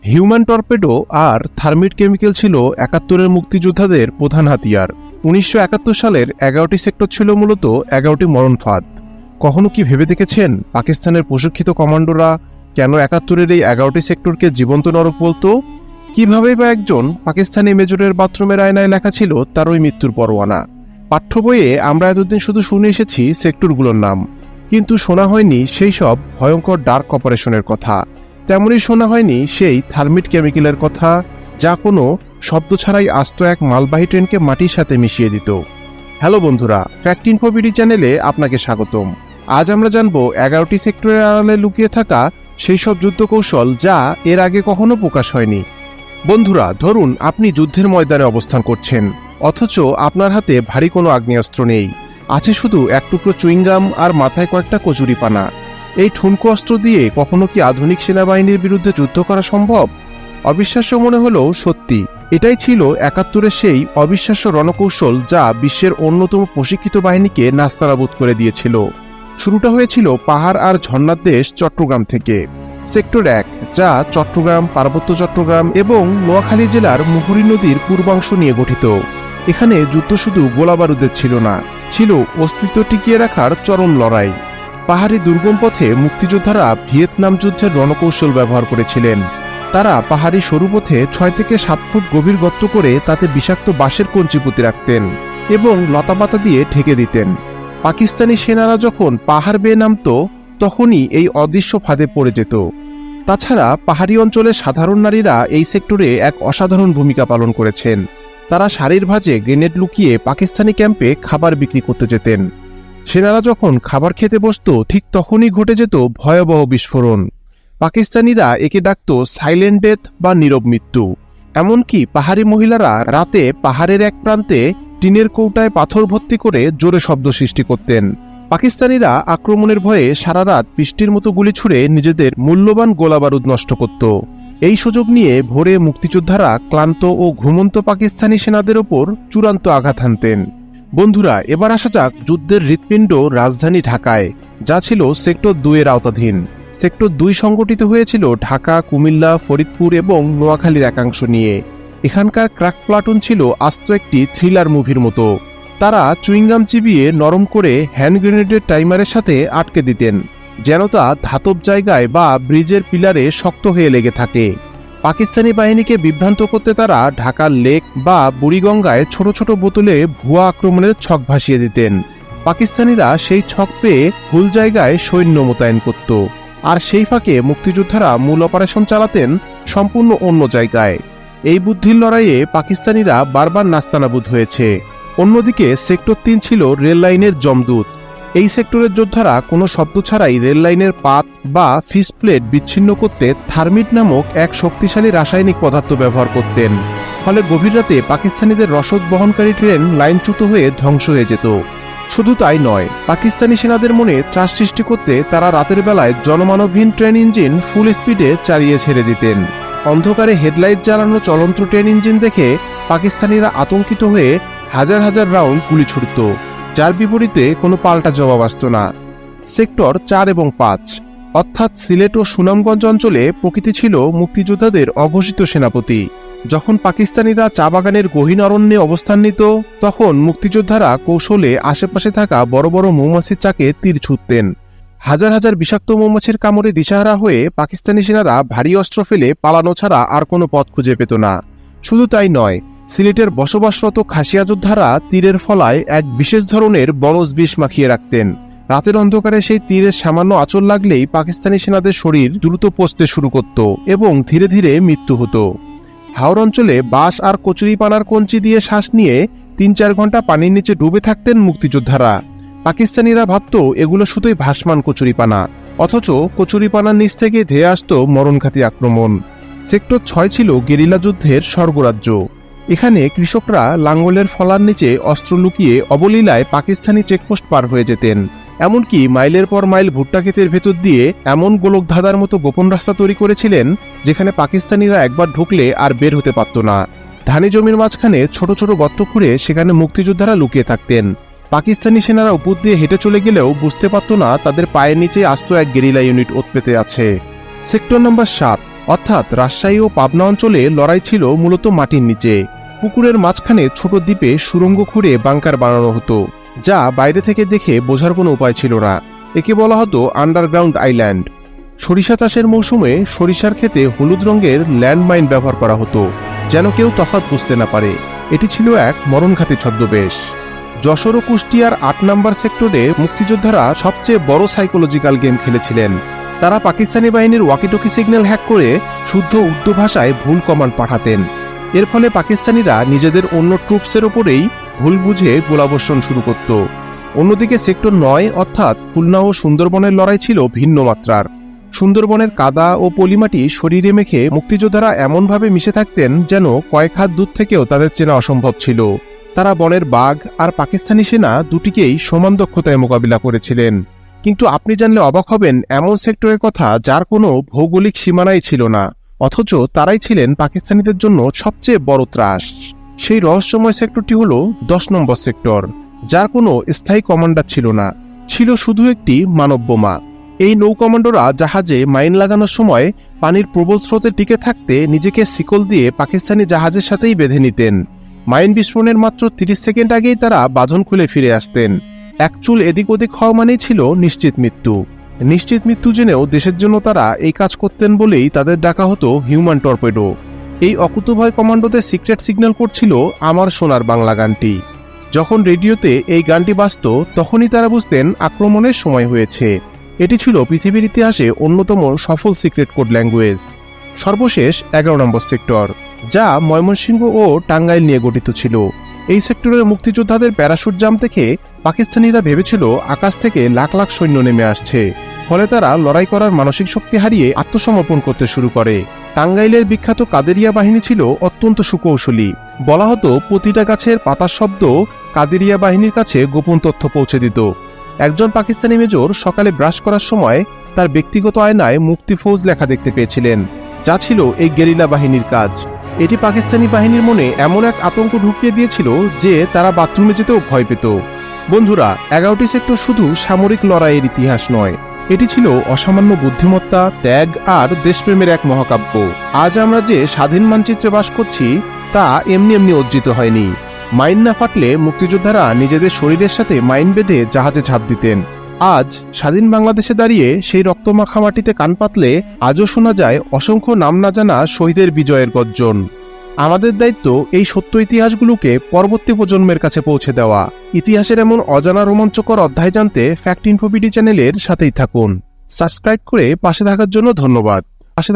Human torpedo আর thermite chemical ছিল ৭১-এর মুক্তিযোদ্ধাদের প্রধান হাতিয়ার। ১৯৭১ সালের ১১টি সেক্টর ছিল মূলত ১১টি মরণ ফাঁদ। কখনো কি ভেবে দেখেছেন পাকিস্তানের প্রশিক্ষিত কমান্ডোরা কেন ৭১-এর এই ১১টি সেক্টরকে জীবন্ত নরক বলতো? কিভাবে বা একজন পাকিস্তানি মেজরের বাথরুমের আয়নায় লেখা ছিল তার ওই মৃত্যুর পরোয়ানা? পাঠ্য বইয়ে আমরা এতদিন শুধু শুনে এসেছি সেক্টরগুলোর নাম, কিন্তু শোনা হয়নি সেই সব ভয়ঙ্কর ডার্ক অপারেশনের কথা। তেমনই শোনা হয়নি সেই থার্মিট কেমিক্যালের কথা, যা কোনো শব্দ ছাড়াই আস্ত এক মালবাহী ট্রেনকে মাটির সাথে মিশিয়ে দিত। হ্যালো বন্ধুরা, ফ্যাক্ট ইনফো বিডি চ্যানেলে আপনাকে স্বাগতম। আজ আমরা জানব ১১টি সেক্টরের আড়ালে লুকিয়ে থাকা সেই সব যুদ্ধকৌশল যা এর আগে কখনো প্রকাশ হয়নি। বন্ধুরা, ধরুন আপনি যুদ্ধের ময়দানে অবস্থান করছেন, অথচ আপনার হাতে ভারী কোনো আগ্নেয়াস্ত্র নেই। আছে শুধু এক টুকরো চুইংগাম আর মাথায় কয়েকটা কচুরিপানা। এই ঠুনকো অস্ত্র দিয়ে কখনো কি আধুনিক সেনাবাহিনীর বিরুদ্ধে যুদ্ধ করা সম্ভব? অবিশ্বাস্য মনে হলেও সত্যি, এটাই ছিল ৭১-এর সেই অবিশ্বাস্য রণকৌশল যা বিশ্বের অন্যতম প্রশিক্ষিত বাহিনীকে নাস্তানাবুদ করে দিয়েছিল। শুরুটা হয়েছিল পাহাড় আর ঝর্ণার দেশ চট্টগ্রাম থেকে। সেক্টর ১, যা চট্টগ্রাম, পার্বত্য চট্টগ্রাম এবং নোয়াখালী জেলার মুহুরী নদীর পূর্বাংশ নিয়ে গঠিত। এখানে যুদ্ধ শুধু গোলাবারুদের ছিল না, ছিল অস্তিত্ব টিকিয়ে রাখার চরম লড়াই। পাহাড়ি দুর্গম পথে মুক্তিযোদ্ধারা ভিয়েতনাম যুদ্ধের রণকৌশল ব্যবহার করেছিলেন। তারা পাহাড়ি সরু পথে ৬ থেকে ৭ ফুট গভীর গর্ত করে তাতে বিষাক্ত বাঁশের কঞ্চি পুঁতে রাখতেন এবং লতাপাতা দিয়ে ঢেকে দিতেন। পাকিস্তানি সেনারা যখন পাহাড় বেয়ে নামত, তখনই এই অদৃশ্য ফাঁদে পড়ে যেত। তাছাড়া পাহাড়ি অঞ্চলের সাধারণ নারীরা এই সেক্টরে এক অসাধারণ ভূমিকা পালন করেছেন। তারা শাড়ির ভাঁজে গ্রেনেড লুকিয়ে পাকিস্তানি ক্যাম্পে খাবার বিক্রি করতে যেতেন। সেনারা যখন খাবার খেতে বসত, ঠিক তখনই ঘটে যেত ভয়াবহ বিস্ফোরণ। পাকিস্তানিরা একে ডাকত সাইলেন্ট ডেথ বা নীরব মৃত্যু। এমনকি পাহাড়ি মহিলারা রাতে পাহাড়ের এক প্রান্তে টিনের কৌটায় পাথর ভর্তি করে জোরে শব্দ সৃষ্টি করতেন। পাকিস্তানিরা আক্রমণের ভয়ে সারা রাত বৃষ্টির মতো গুলি ছুড়ে নিজেদের মূল্যবান গোলাবারুদ নষ্ট করত। এই সুযোগ নিয়ে ভোরে মুক্তিযোদ্ধারা ক্লান্ত ও ঘুমন্ত পাকিস্তানি সেনাদের ওপর চূড়ান্ত আঘাত হানতেন। বন্ধুরা, এবার আসা যাক যুদ্ধের হৃৎপিণ্ড রাজধানী ঢাকায়, যা ছিল সেক্টর ২-এর আওতাধীন। সেক্টর ২ সংগঠিত হয়েছিল ঢাকা, কুমিল্লা, ফরিদপুর এবং নোয়াখালীর একাংশ নিয়ে। এখানকার ক্র্যাক প্লাটুন ছিল আস্ত একটি থ্রিলার মুভির মতো। তারা চুইংগাম চিবিয়ে নরম করে হ্যান্ড গ্রেনেডের টাইমারের সাথে আটকে দিতেন, যেন তা ধাতব জায়গায় বা ব্রিজের পিলারে শক্ত হয়ে লেগে থাকে। পাকিস্তানি বাহিনীকে বিভ্রান্ত করতে তারা ঢাকার লেক বা বুড়িগঙ্গায় ছোট ছোট বোতলে ভুয়া আক্রমণের ছক ভাসিয়ে দিতেন। পাকিস্তানিরা সেই ছক পেয়ে ভুল জায়গায় সৈন্য মোতায়েন করত, আর সেই ফাঁকে মুক্তিযোদ্ধারা মূল অপারেশন চালাতেন সম্পূর্ণ অন্য জায়গায়। এই বুদ্ধির লড়াইয়ে পাকিস্তানিরা বারবার নাস্তানাবুদ হয়েছে। অন্যদিকে সেক্টর ৩ ছিল রেল লাইনের যমদূত। এই সেক্টরের যোদ্ধারা কোনো শব্দ ছাড়াই রেল লাইনের পাত বা ফিস প্লেট বিচ্ছিন্ন করতে থার্মিট নামক এক শক্তিশালী রাসায়নিক পদার্থ ব্যবহার করতেন। ফলে গভীর রাতে পাকিস্তানিদের রসদ বহনকারী ট্রেন লাইনচ্যুত হয়ে ধ্বংস হয়ে যেত। শুধু তাই নয়, পাকিস্তানি সেনাদের মনে ত্রাস সৃষ্টি করতে তারা রাতের বেলায় জনমানবহীন ট্রেন ইঞ্জিন ফুল স্পিডে চালিয়ে ছেড়ে দিতেন। অন্ধকারে হেডলাইট জ্বালানো চলন্ত ট্রেন ইঞ্জিন দেখে পাকিস্তানিরা আতঙ্কিত হয়ে হাজার হাজার রাউন্ড গুলি ছুড়ত, যার বিপরীতে কোনো পাল্টা জবাব আসত না। সেক্টর ৪ এবং ৫, অর্থাৎ সিলেট ও সুনামগঞ্জ অঞ্চলে প্রকৃতি ছিল মুক্তিযোদ্ধাদের অঘোষিত সেনাপতি। যখন পাকিস্তানিরা চা বাগানের গহীন অরণ্যে অবস্থান নিত, তখন মুক্তিযোদ্ধারা কৌশলে আশেপাশে থাকা বড় বড় মৌমাছির চাকে তীর ছুঁড়তেন। হাজার হাজার বিষাক্ত মৌমাছির কামড়ে দিশাহারা হয়ে পাকিস্তানি সেনারা ভারী অস্ত্র ফেলে পালানো ছাড়া আর কোনো পথ খুঁজে পেত না। শুধু তাই নয়, সিলেটের বসবাসরত খাসিয়া যোদ্ধারা তীরের ফলায় এক বিশেষ ধরনের বনজ বিষ মাখিয়ে রাখতেন। রাতের অন্ধকারে সেই তীরের সামান্য আঁচড় লাগলেই পাকিস্তানি সেনাদের শরীর দ্রুত পচতে শুরু করত এবং ধীরে ধীরে মৃত্যু হতো। হাওর অঞ্চলে বাঁশ আর কচুরিপানার কঞ্চি দিয়ে শ্বাস নিয়ে ৩-৪ ঘন্টা পানির নিচে ডুবে থাকতেন মুক্তিযোদ্ধারা। পাকিস্তানিরা ভাবত এগুলো শুধুই ভাসমান কচুরিপানা, অথচ কচুরিপানার নিচ থেকে ধেয়ে আসত মরণঘাতী আক্রমণ। সেক্টর ৬ ছিল গেরিলা যুদ্ধের স্বর্গরাজ্য। এখানে কৃষকরা লাঙ্গলের ফলার নিচে অস্ত্র লুকিয়ে অবলীলায় পাকিস্তানি চেকপোস্ট পার হয়ে যেতেন। এমনকি মাইলের পর মাইল ভুট্টা ক্ষেতের ভেতর দিয়ে এমন গোলকধাঁধার মতো গোপন রাস্তা তৈরি করেছিলেন, যেখানে পাকিস্তানিরা একবার ঢুকলে আর বের হতে পারত না। ধানি জমির মাঝখানে ছোট ছোট গর্ত খুঁড়ে সেখানে মুক্তিযোদ্ধারা লুকিয়ে থাকতেন। পাকিস্তানি সেনারা উপর দিয়ে হেঁটে চলে গেলেও বুঝতে পারত না তাদের পায়ের নিচে আস্ত এক গেরিলা ইউনিট ওত পেতে আছে। সেক্টর নম্বর ৭, অর্থাৎ রাজশাহী ও পাবনা অঞ্চলে লড়াই ছিল মূলত মাটির নিচে। পুকুরের মাঝখানে ছোট দ্বীপে সুড়ঙ্গ খুঁড়ে বাংকার বানানো হতো, যা বাইরে থেকে দেখে বোঝার কোনো উপায় ছিল না। একে বলা হতো আন্ডারগ্রাউন্ড আইল্যান্ড। সরিষা চাষের মৌসুমে সরিষার ক্ষেতে হলুদ রঙের ল্যান্ডমাইন ব্যবহার করা হতো, যেন কেউ তফাৎ বুঝতে না পারে। এটি ছিল এক মরণঘাতী ছদ্মবেশ। যশোর ও কুষ্টিয়ার ৮ নম্বর সেক্টরে মুক্তিযোদ্ধারা সবচেয়ে বড় সাইকোলজিক্যাল গেম খেলেছিলেন। তারা পাকিস্তানি বাহিনীর ওয়াকিটকি সিগন্যাল হ্যাক করে শুদ্ধ উর্দু ভাষায় ভুল কমান্ড পাঠাতেন। এর ফলে পাকিস্তানিরা নিজেদের অন্য ট্রুপসের ওপরেই ভুল বুঝে গোলাবর্ষণ শুরু করত। অন্যদিকে সেক্টর ৯ অর্থাৎ খুলনা ও সুন্দরবনের লড়াই ছিল ভিন্ন মাত্রার। সুন্দরবনের কাদা ও পলিমাটি শরীরে মেখে মুক্তিযোদ্ধারা এমনভাবে মিশে থাকতেন যেন কয়েক হাত দূর থেকেও তাদের চেনা অসম্ভব ছিল। তারা বনের বাঘ আর পাকিস্তানি সেনা দুটিকেই সমান দক্ষতায় মোকাবিলা করেছিলেন। কিন্তু আপনি জানলে অবাক হবেন এমন সেক্টরের কথা যার কোনো ভৌগোলিক সীমানাই ছিল না, অথচ তারাই ছিলেন পাকিস্তানিদের জন্য সবচেয়ে বড় ত্রাস। সেই রহস্যময় সেক্টরটি হল ১০ নম্বর সেক্টর, যার কোনো স্থায়ী কমান্ডার ছিল না, ছিল শুধু একটি মানব বোমা। এই নৌ কমান্ডোরা জাহাজে মাইন লাগানোর সময় পানির প্রবল স্রোতে টিকে থাকতে নিজেকে শিকল দিয়ে পাকিস্তানি জাহাজের সাথেই বেঁধে নিতেন। মাইন বিস্ফোরণের মাত্র ৩০ সেকেন্ড আগেই তারা বাঁধন খুলে ফিরে আসতেন। এক চুল এদিক ওদিক হওয়া মানেই ছিল নিশ্চিত মৃত্যু। নিশ্চিত মৃত্যু জেনেও দেশের জন্য তারা এই কাজ করতেন বলেই তাদের ডাকা হতো হিউম্যান টর্পেডো। এই অকুতভয় কমান্ডোদের সিক্রেট সিগন্যাল করছিল আমার সোনার বাংলা গানটি। যখন রেডিওতে এই গানটি বাজত তখনই তারা বুঝতেন আক্রমণের সময় হয়েছে। এটি ছিল পৃথিবীর ইতিহাসে অন্যতম সফল সিক্রেট কোড ল্যাঙ্গুয়েজ। সর্বশেষ ১১ নম্বর সেক্টর, যা ময়মনসিংহ ও টাঙ্গাইল নিয়ে গঠিত ছিল। এই সেক্টরের মুক্তিযোদ্ধাদের প্যারাশুট জাম দেখে পাকিস্তানিরা ভেবেছিল আকাশ থেকে লাখ লাখ সৈন্য নেমে আসছে। ফলে তারা লড়াই করার মানসিক শক্তি হারিয়ে আত্মসমর্পণ করতে শুরু করে। টাঙ্গাইলের বিখ্যাত কাদেরিয়া বাহিনী ছিল অত্যন্ত সুকৌশলী। বলা হতো প্রতিটা গাছের পাতার শব্দ কাদেরিয়া বাহিনীর কাছে গোপন তথ্য পৌঁছে দিত। একজন পাকিস্তানি মেজর সকালে ব্রাশ করার সময় তার ব্যক্তিগত আয়নায় মুক্তি ফৌজ লেখা দেখতে পেয়েছিলেন, যা ছিল এই গেরিলা বাহিনীর কাজ। এটি পাকিস্তানি বাহিনীর মনে এমন এক আতঙ্ক ঢুকিয়ে দিয়েছিল যে তারা বাথরুমে যেতেও ভয় পেত। বন্ধুরা, ১১টি সেক্টর শুধু সামরিক লড়াইয়ের ইতিহাস নয়, এটি ছিল অসামান্য বুদ্ধিমত্তা, ত্যাগ আর দেশপ্রেমের এক মহাকাব্য। আজ আমরা যে স্বাধীন মানচিত্রে বাস করছি তা এমনি এমনি অর্জিত হয়নি। মাইন না ফাটলে মুক্তিযোদ্ধারা নিজেদের শরীরের সাথে মাইন বেঁধে জাহাজে ঝাঁপ দিতেন। আজ স্বাধীন বাংলাদেশে দাঁড়িয়ে সেই রক্তমাখা মাটিতে কান পাতলে আজও শোনা যায় অসংখ্য নাম না জানা শহীদের বিজয়ের গর্জন। আমাদের দায়িত্ব এই সত্য ইতিহাসগুলোকে পরবর্তী প্রজন্মের কাছে পৌঁছে দেওয়া। ইতিহাসের এমন অজানা রোমাঞ্চকর অধ্যায় জানতে ফ্যাক্ট ইনফো বিডি চ্যানেলের সাথেই থাকুন। সাবস্ক্রাইব করে পাশে থাকার জন্য ধন্যবাদ।